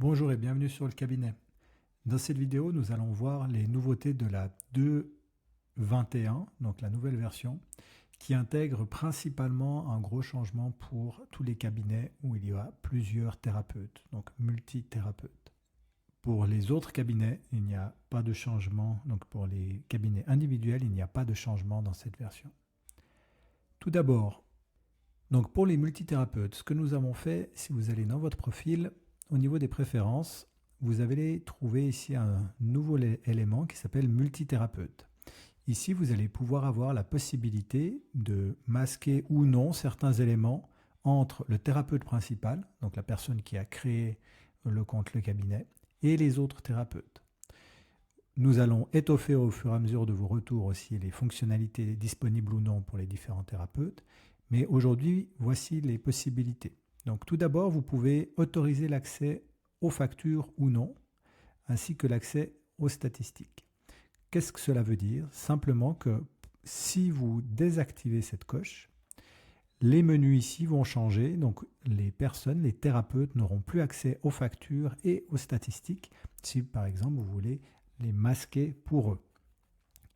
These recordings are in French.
Bonjour et bienvenue sur le cabinet. Dans cette vidéo, nous allons voir les nouveautés de la 2.21, donc la nouvelle version, qui intègre principalement un gros changement pour tous les cabinets où il y a plusieurs thérapeutes, donc multithérapeutes. Pour les autres cabinets, il n'y a pas de changement, donc pour les cabinets individuels, il n'y a pas de changement dans cette version. Tout d'abord, donc pour les multithérapeutes, ce que nous avons fait, si vous allez dans votre profil, au niveau des préférences, vous allez trouver ici un nouveau élément qui s'appelle multithérapeute. Ici, vous allez pouvoir avoir la possibilité de masquer ou non certains éléments entre le thérapeute principal, donc la personne qui a créé le compte, le cabinet, et les autres thérapeutes. Nous allons étoffer au fur et à mesure de vos retours aussi les fonctionnalités disponibles ou non pour les différents thérapeutes. Mais aujourd'hui, voici les possibilités. Donc tout d'abord, vous pouvez autoriser l'accès aux factures ou non, ainsi que l'accès aux statistiques. Qu'est-ce que cela veut dire? Simplement que si vous désactivez cette coche, les menus ici vont changer, donc les personnes, les thérapeutes n'auront plus accès aux factures et aux statistiques si par exemple vous voulez les masquer pour eux.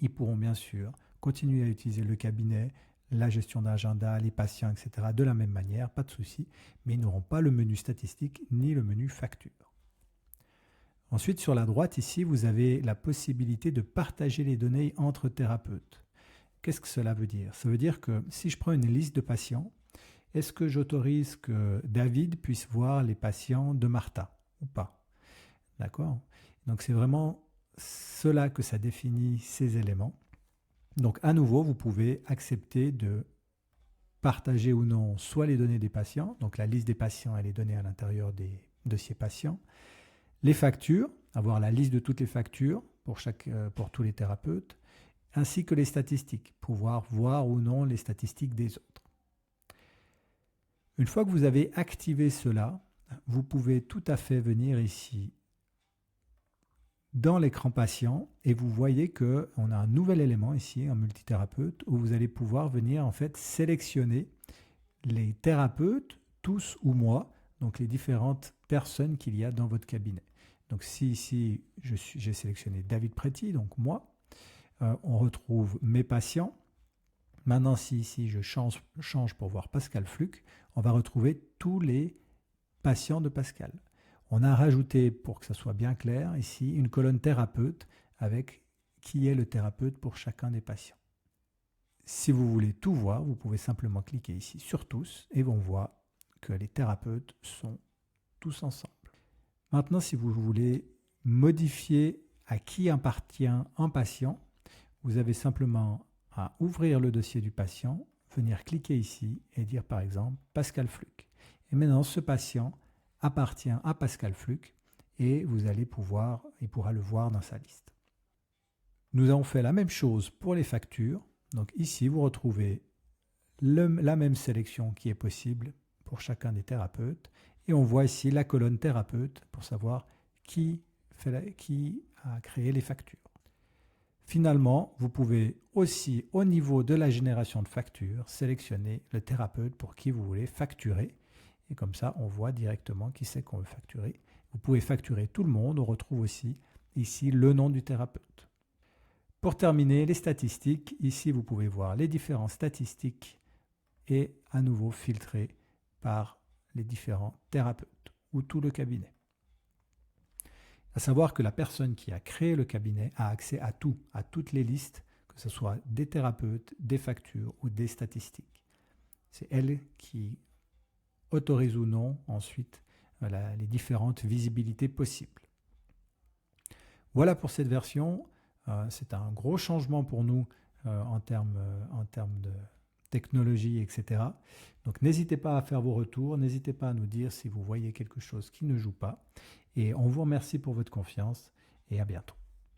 Ils pourront bien sûr continuer à utiliser le cabinet, la gestion d'agenda, les patients, etc. de la même manière, pas de souci, mais ils n'auront pas le menu statistique ni le menu facture. Ensuite, sur la droite ici, vous avez la possibilité de partager les données entre thérapeutes. Qu'est-ce que cela veut dire? Ça veut dire que si je prends une liste de patients, est-ce que j'autorise que David puisse voir les patients de Martha ou pas? D'accord? Donc c'est vraiment cela que ça définit ces éléments. Donc à nouveau, vous pouvez accepter de partager ou non soit les données des patients, donc la liste des patients et les données à l'intérieur des dossiers patients, les factures, avoir la liste de toutes les factures pour tous les thérapeutes, ainsi que les statistiques, pouvoir voir ou non les statistiques des autres. Une fois que vous avez activé cela, vous pouvez tout à fait venir ici dans l'écran patient et vous voyez qu'on a un nouvel élément ici, un multithérapeute, où vous allez pouvoir venir en fait sélectionner les thérapeutes, tous ou moi, donc les différentes personnes qu'il y a dans votre cabinet. Donc si ici j'ai sélectionné David Préti, donc moi, on retrouve mes patients. Maintenant si ici je change pour voir Pascal Fluck, on va retrouver tous les patients de Pascal. On a rajouté, pour que ça soit bien clair, ici une colonne thérapeute avec qui est le thérapeute pour chacun des patients. Si vous voulez tout voir, vous pouvez simplement cliquer ici sur tous et on voit que les thérapeutes sont tous ensemble. Maintenant, si vous voulez modifier à qui appartient un patient, vous avez simplement à ouvrir le dossier du patient, venir cliquer ici et dire par exemple Pascal Fluck. Et maintenant, ce patient appartient à Pascal Fluck et il pourra le voir dans sa liste. Nous avons fait la même chose pour les factures. Donc ici, vous retrouvez la même sélection qui est possible pour chacun des thérapeutes. Et on voit ici la colonne thérapeute pour savoir qui a créé les factures. Finalement, vous pouvez aussi, au niveau de la génération de factures, sélectionner le thérapeute pour qui vous voulez facturer. Et comme ça, on voit directement qui c'est qu'on veut facturer. Vous pouvez facturer tout le monde. On retrouve aussi ici le nom du thérapeute. Pour terminer, les statistiques. Ici, vous pouvez voir les différentes statistiques et à nouveau filtrer par les différents thérapeutes ou tout le cabinet. À savoir que la personne qui a créé le cabinet a accès à tout, à toutes les listes, que ce soit des thérapeutes, des factures ou des statistiques. C'est elle qui autorise ou non ensuite les différentes visibilités possibles. Voilà pour cette version. C'est un gros changement pour nous en termes de technologie, etc. Donc n'hésitez pas à faire vos retours, n'hésitez pas à nous dire si vous voyez quelque chose qui ne joue pas. Et on vous remercie pour votre confiance et à bientôt.